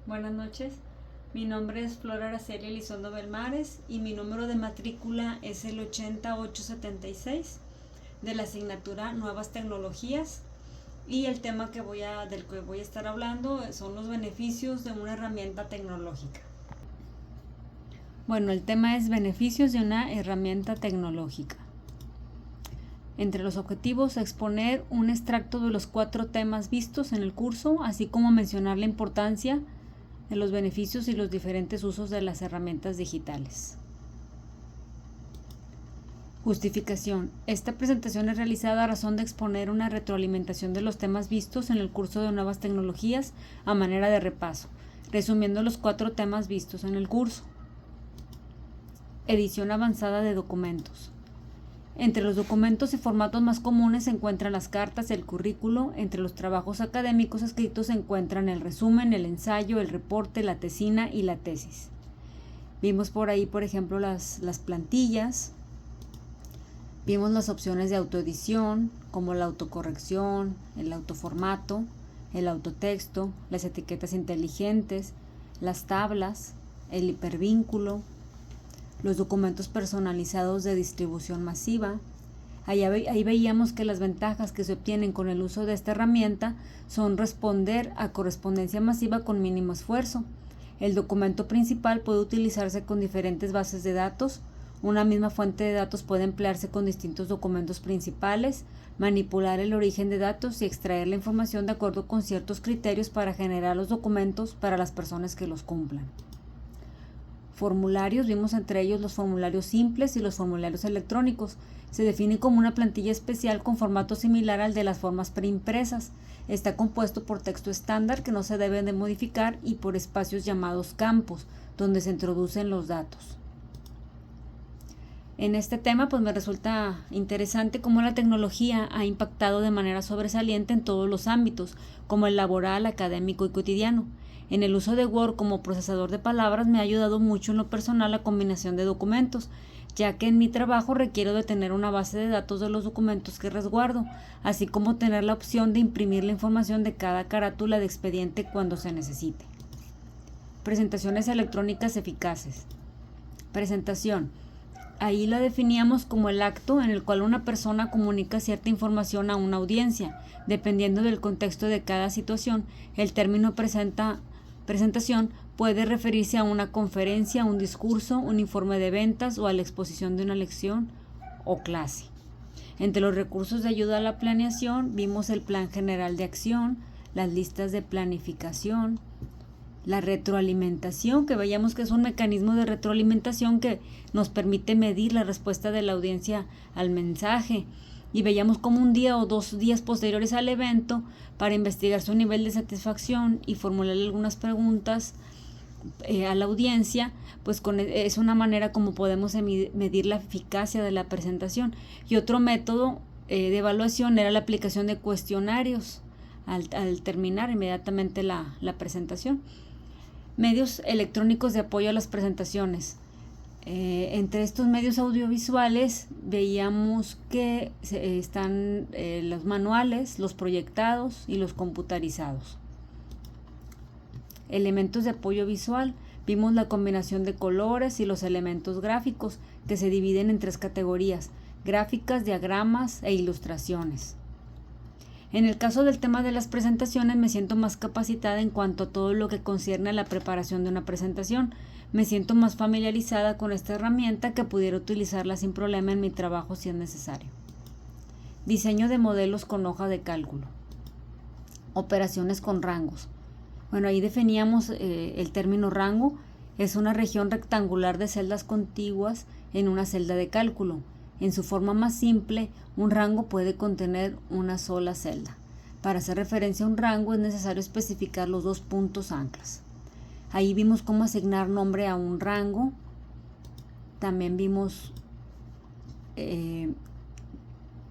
Buenas noches, mi nombre es Flor Araceli Elizondo Belmares y mi número de matrícula es el 80876 de la asignatura Nuevas Tecnologías, y el tema del que voy a estar hablando son los beneficios de una herramienta tecnológica. Bueno, el tema es beneficios de una herramienta tecnológica. Entre los objetivos, exponer un extracto de los 4 temas vistos en el curso, así como mencionar la importancia de los beneficios y los diferentes usos de las herramientas digitales. Justificación. Esta presentación es realizada a razón de exponer una retroalimentación de los temas vistos en el curso de Nuevas Tecnologías a manera de repaso, resumiendo los 4 temas vistos en el curso. Edición avanzada de documentos. Entre los documentos y formatos más comunes se encuentran las cartas, el currículo. Entre los trabajos académicos escritos se encuentran el resumen, el ensayo, el reporte, la tesina y la tesis. Vimos por ahí, por ejemplo, las plantillas. Vimos las opciones de autoedición, como la autocorrección, el autoformato, el autotexto, las etiquetas inteligentes, las tablas, el hipervínculo, los documentos personalizados de distribución masiva. Ahí veíamos que las ventajas que se obtienen con el uso de esta herramienta son responder a correspondencia masiva con mínimo esfuerzo. El documento principal puede utilizarse con diferentes bases de datos. Una misma fuente de datos puede emplearse con distintos documentos principales, manipular el origen de datos y extraer la información de acuerdo con ciertos criterios para generar los documentos para las personas que los cumplan. Formularios, vimos entre ellos los formularios simples y los formularios electrónicos. Se define como una plantilla especial con formato similar al de las formas preimpresas. Está compuesto por texto estándar que no se debe de modificar y por espacios llamados campos, donde se introducen los datos. En este tema me resulta interesante cómo la tecnología ha impactado de manera sobresaliente en todos los ámbitos, como el laboral, académico y cotidiano. En el uso de Word como procesador de palabras me ha ayudado mucho en lo personal la combinación de documentos, ya que en mi trabajo requiero de tener una base de datos de los documentos que resguardo, así como tener la opción de imprimir la información de cada carátula de expediente cuando se necesite. Presentaciones electrónicas eficaces. Presentación. Ahí la definíamos como el acto en el cual una persona comunica cierta información a una audiencia. Dependiendo del contexto de cada situación, el término presentación puede referirse a una conferencia, un discurso, un informe de ventas o a la exposición de una lección o clase. Entre los recursos de ayuda a la planeación vimos el plan general de acción, las listas de planificación, la retroalimentación, que veíamos que es un mecanismo de retroalimentación que nos permite medir la respuesta de la audiencia al mensaje, y veíamos como un día o 2 días posteriores al evento para investigar su nivel de satisfacción y formularle algunas preguntas a la audiencia, pues es una manera como podemos medir la eficacia de la presentación. Y otro método de evaluación era la aplicación de cuestionarios al terminar inmediatamente la presentación. Medios electrónicos de apoyo a las presentaciones. Entre estos medios audiovisuales veíamos que están los manuales, los proyectados y los computarizados. Elementos de apoyo visual. Vimos la combinación de colores y los elementos gráficos, que se dividen en 3 categorías: gráficas, diagramas e ilustraciones. En el caso del tema de las presentaciones me siento más capacitada en cuanto a todo lo que concierne a la preparación de una presentación. Me siento más familiarizada con esta herramienta, que pudiera utilizarla sin problema en mi trabajo si es necesario. Diseño de modelos con hoja de cálculo. Operaciones con rangos. Bueno, ahí definíamos el término rango. Es una región rectangular de celdas contiguas en una celda de cálculo. En su forma más simple, un rango puede contener una sola celda. Para hacer referencia a un rango es necesario especificar los 2 puntos anclas. Ahí vimos cómo asignar nombre a un rango. También vimos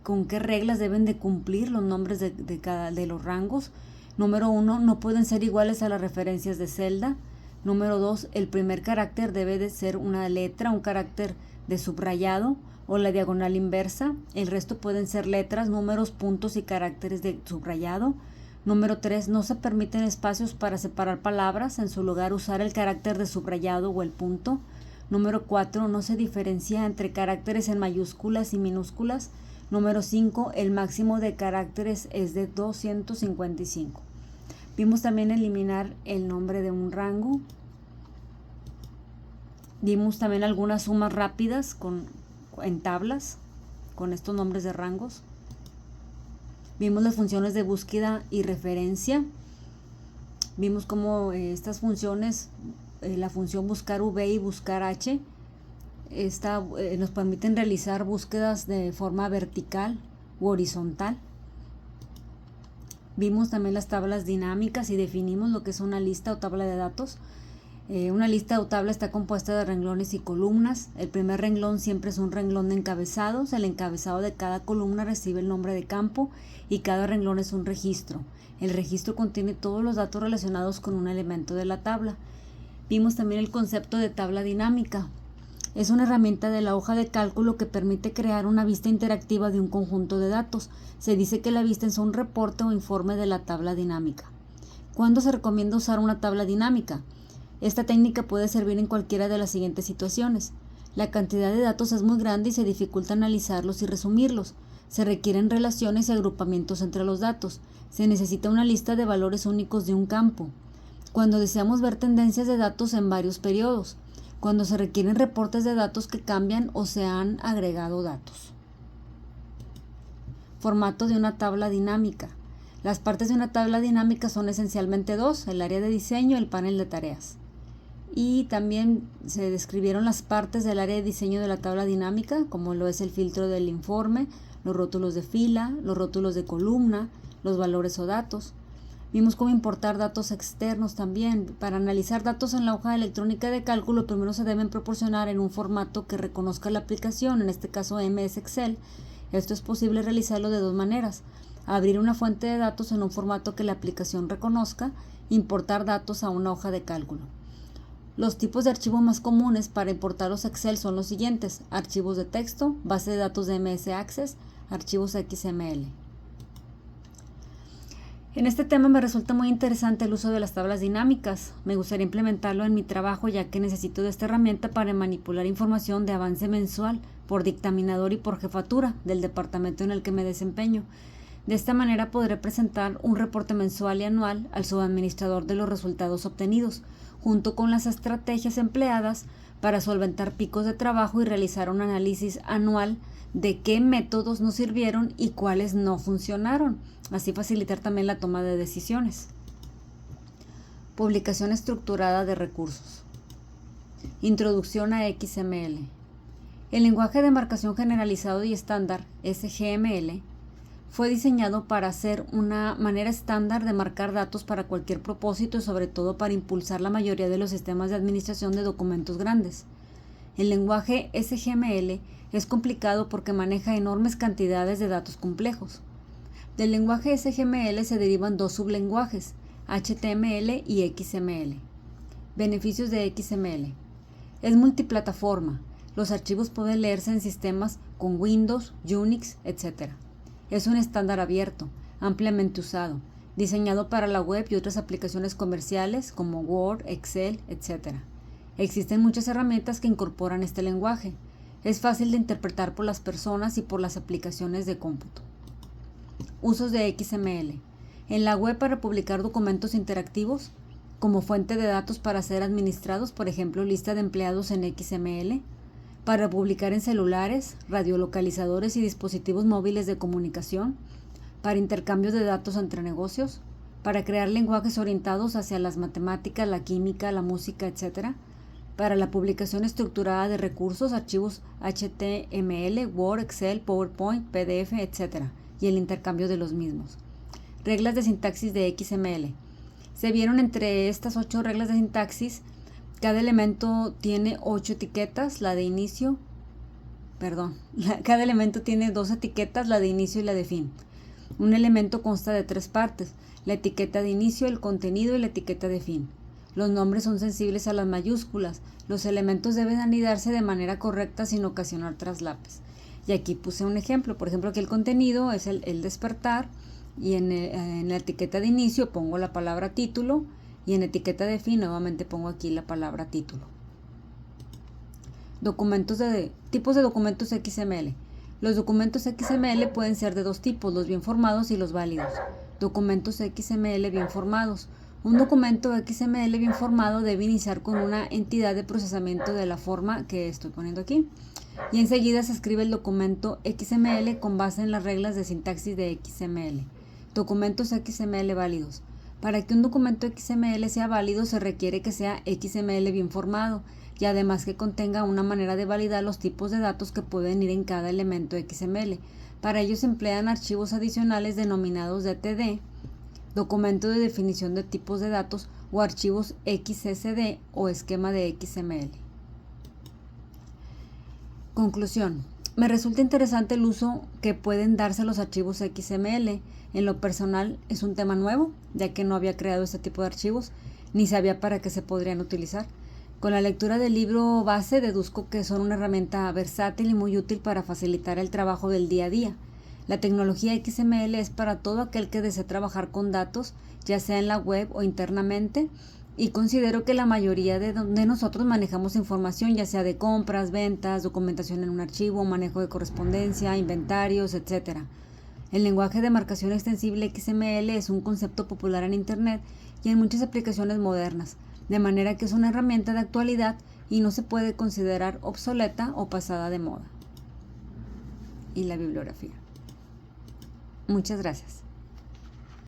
con qué reglas deben de cumplir los nombres de los rangos. Número 1, no pueden ser iguales a las referencias de celda. Número 2, el primer carácter debe de ser una letra, un carácter de subrayado o la diagonal inversa. El resto pueden ser letras, números, puntos y caracteres de subrayado. Número 3. No se permiten espacios para separar palabras, en su lugar usar el carácter de subrayado o el punto. Número 4. No se diferencia entre caracteres en mayúsculas y minúsculas. Número 5. El máximo de caracteres es de 255. Vimos también eliminar el nombre de un rango. Vimos también algunas sumas rápidas en tablas con estos nombres de rangos. Vimos las funciones de búsqueda y referencia. Vimos cómo estas funciones, la función buscar V y buscar H, nos permiten realizar búsquedas de forma vertical u horizontal. Vimos también las tablas dinámicas y definimos lo que es una lista o tabla de datos. Una lista o tabla está compuesta de renglones y columnas. El primer renglón siempre es un renglón de encabezados. El encabezado de cada columna recibe el nombre de campo y cada renglón es un registro. El registro contiene todos los datos relacionados con un elemento de la tabla. Vimos también el concepto de tabla dinámica. Es una herramienta de la hoja de cálculo que permite crear una vista interactiva de un conjunto de datos. Se dice que la vista es un reporte o informe de la tabla dinámica. ¿Cuándo se recomienda usar una tabla dinámica? Esta técnica puede servir en cualquiera de las siguientes situaciones. La cantidad de datos es muy grande y se dificulta analizarlos y resumirlos. Se requieren relaciones y agrupamientos entre los datos. Se necesita una lista de valores únicos de un campo. Cuando deseamos ver tendencias de datos en varios periodos. Cuando se requieren reportes de datos que cambian o se han agregado datos. Formato de una tabla dinámica. Las partes de una tabla dinámica son esencialmente dos: el área de diseño y el panel de tareas. Y también se describieron las partes del área de diseño de la tabla dinámica, como lo es el filtro del informe, los rótulos de fila, los rótulos de columna, los valores o datos. Vimos cómo importar datos externos también. Para analizar datos en la hoja electrónica de cálculo, primero se deben proporcionar en un formato que reconozca la aplicación, en este caso MS Excel. Esto es posible realizarlo de dos maneras: abrir una fuente de datos en un formato que la aplicación reconozca, importar datos a una hoja de cálculo. Los tipos de archivos más comunes para importar los Excel son los siguientes: archivos de texto, base de datos de MS Access, archivos XML. En este tema me resulta muy interesante el uso de las tablas dinámicas. Me gustaría implementarlo en mi trabajo, ya que necesito de esta herramienta para manipular información de avance mensual por dictaminador y por jefatura del departamento en el que me desempeño. De esta manera podré presentar un reporte mensual y anual al subadministrador de los resultados obtenidos, junto con las estrategias empleadas para solventar picos de trabajo y realizar un análisis anual de qué métodos nos sirvieron y cuáles no funcionaron, así facilitar también la toma de decisiones. Publicación estructurada de recursos. Introducción a XML. El lenguaje de marcación generalizado y estándar, SGML, fue diseñado para ser una manera estándar de marcar datos para cualquier propósito y sobre todo para impulsar la mayoría de los sistemas de administración de documentos grandes. El lenguaje SGML es complicado porque maneja enormes cantidades de datos complejos. Del lenguaje SGML se derivan dos sublenguajes, HTML y XML. Beneficios de XML. Es multiplataforma. Los archivos pueden leerse en sistemas con Windows, Unix, etc. Es un estándar abierto, ampliamente usado, diseñado para la web y otras aplicaciones comerciales como Word, Excel, etc. Existen muchas herramientas que incorporan este lenguaje. Es fácil de interpretar por las personas y por las aplicaciones de cómputo. Usos de XML. En la web para publicar documentos interactivos, como fuente de datos para ser administrados, por ejemplo, lista de empleados en XML, para publicar en celulares, radiolocalizadores y dispositivos móviles de comunicación, para intercambio de datos entre negocios, para crear lenguajes orientados hacia las matemáticas, la química, la música, etc., para la publicación estructurada de recursos, archivos HTML, Word, Excel, PowerPoint, PDF, etc., y el intercambio de los mismos. Reglas de sintaxis de XML. Se vieron entre estas 8 reglas de sintaxis. Cada elemento tiene 8 etiquetas, cada elemento tiene 2 etiquetas, la de inicio y la de fin. Un elemento consta de 3 partes: la etiqueta de inicio, el contenido y la etiqueta de fin. Los nombres son sensibles a las mayúsculas. Los elementos deben anidarse de manera correcta sin ocasionar traslapes. Y aquí puse un ejemplo. Por ejemplo, aquí el contenido es el despertar, y en la etiqueta de inicio pongo la palabra título y en etiqueta de fin nuevamente pongo aquí la palabra título. Tipos de documentos XML. Los documentos XML pueden ser de dos tipos, los bien formados y los válidos. Documentos XML bien formados. Un documento XML bien formado debe iniciar con una entidad de procesamiento de la forma que estoy poniendo aquí. Y enseguida se escribe el documento XML con base en las reglas de sintaxis de XML. Documentos XML válidos. Para que un documento XML sea válido se requiere que sea XML bien formado y además que contenga una manera de validar los tipos de datos que pueden ir en cada elemento XML. Para ello se emplean archivos adicionales denominados DTD, documento de definición de tipos de datos, o archivos XSD o esquema de XML. Conclusión. Me resulta interesante el uso que pueden darse los archivos XML. En lo personal es un tema nuevo, ya que no había creado este tipo de archivos, ni sabía para qué se podrían utilizar. Con la lectura del libro base deduzco que son una herramienta versátil y muy útil para facilitar el trabajo del día a día. La tecnología XML es para todo aquel que desee trabajar con datos, ya sea en la web o internamente, y considero que la mayoría de nosotros manejamos información, ya sea de compras, ventas, documentación en un archivo, manejo de correspondencia, inventarios, etc. El lenguaje de marcación extensible XML es un concepto popular en Internet y en muchas aplicaciones modernas, de manera que es una herramienta de actualidad y no se puede considerar obsoleta o pasada de moda. Y la bibliografía. Muchas gracias.